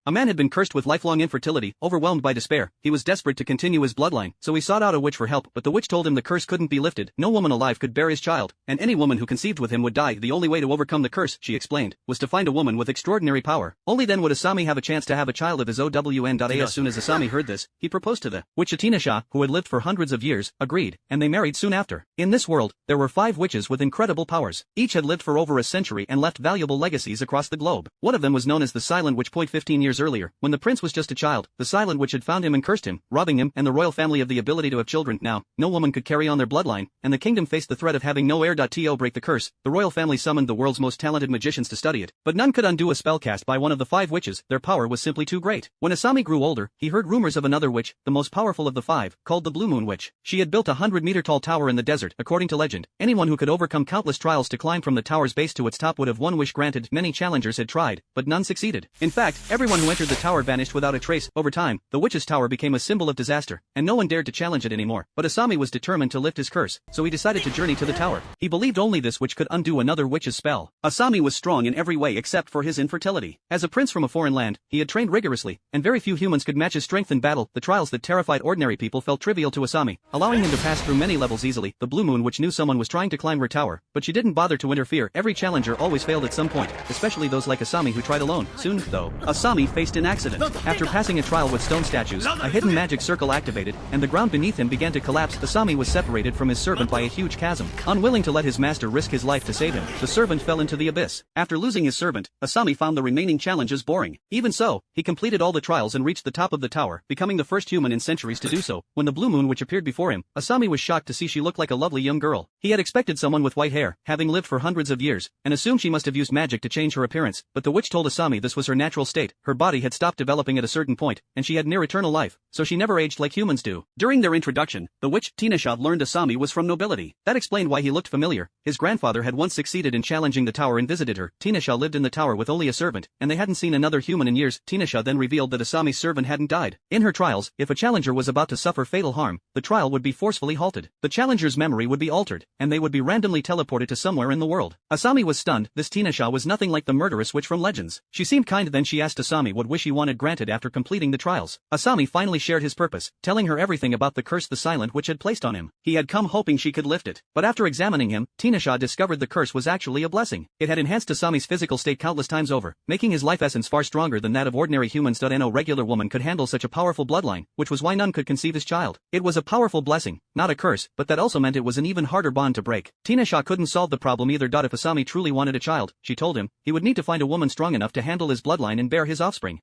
A man had been cursed with lifelong infertility, overwhelmed by despair. He was desperate to continue his bloodline, so he sought out a witch for help, but the witch told him the curse couldn't be lifted. No woman alive could bear his child, and any woman who conceived with him would die. The only way to overcome the curse, she explained, was to find a woman with extraordinary power. Only then would Asami have a chance to have a child of his own. As soon as Asami heard this, he proposed to the witch Atinosha, who had lived for hundreds of years, agreed, and they married soon after. In this world, there were 5 witches with incredible powers. Each had lived for over a century and left valuable legacies across the globe. One of them was known as the Silent Witch. 15 years earlier, when the prince was just a child, the Silent Witch had found him and cursed him, robbing him and the royal family of the ability to have children. Now, no woman could carry on their bloodline, and the kingdom faced the threat of having no heir. To break the curse, the royal family summoned the world's most talented magicians to study it, but none could undo a spell cast by one of the 5 witches. Their power was simply too great. When Asami grew older, he heard rumors of another witch, the most powerful of the 5, called the Blue Moon Witch. She had built a 100-meter-tall tower in the desert. According to legend, anyone who could overcome countless trials to climb from the tower's base to its top would have one wish granted. Many challengers had tried, but none succeeded. In fact, everyone who entered the tower vanished without a trace. Over time, the witch's tower became a symbol of disaster, and no one dared to challenge it anymore. But Asami was determined to lift his curse, so he decided to journey to the tower. He believed only this witch could undo another witch's spell. Asami was strong in every way except for his infertility. As a prince from a foreign land, he had trained rigorously, and very few humans could match his strength in battle. The trials that terrified ordinary people felt trivial to Asami, allowing him to pass through many levels easily. The Blue Moon Witch knew someone was trying to climb her tower, but she didn't bother to interfere. Every challenger always failed at some point, especially those like Asami who tried alone. Soon, though, Asami faced an accident. After passing a trial with stone statues, a hidden magic circle activated, and the ground beneath him began to collapse. Asami was separated from his servant by a huge chasm. Unwilling to let his master risk his life to save him, the servant fell into the abyss. After losing his servant, Asami found the remaining challenges boring. Even so, he completed all the trials and reached the top of the tower, becoming the first human in centuries to do so. When the Blue Moon Witch appeared before him, Asami was shocked to see she looked like a lovely young girl. He had expected someone with white hair, having lived for hundreds of years, and assumed she must have used magic to change her appearance, but the witch told Asami this was her natural state. Her body had stopped developing at a certain point, and she had near eternal life, so she never aged like humans do. During their introduction, the witch Atinosha learned Asami was from nobility. That explained why he looked familiar. His grandfather had once succeeded in challenging the tower and visited her. Atinosha lived in the tower with only a servant, and they hadn't seen another human in years. Atinosha then revealed that Asami's servant hadn't died. In her trials, if a challenger was about to suffer fatal harm, the trial would be forcefully halted. The challenger's memory would be altered, and they would be randomly teleported to somewhere in the world. Asami was stunned. This Atinosha was nothing like the murderous witch from legends. She seemed kind. Then she asked Asami what wish he wanted granted after completing the trials. Asami finally shared his purpose, telling her everything about the curse the Silent Witch had placed on him. He had come hoping she could lift it, but after examining him, Atinosha discovered the curse was actually a blessing. It had enhanced Asami's physical state countless times over, making his life essence far stronger than that of ordinary humans. No regular woman could handle such a powerful bloodline, which was why none could conceive his child. It was a powerful blessing, not a curse, but that also meant it was an even harder bond to break. Atinosha couldn't solve the problem either. If Asami truly wanted a child, she told him, he would need to find a woman strong enough to handle his bloodline and bear his offspring.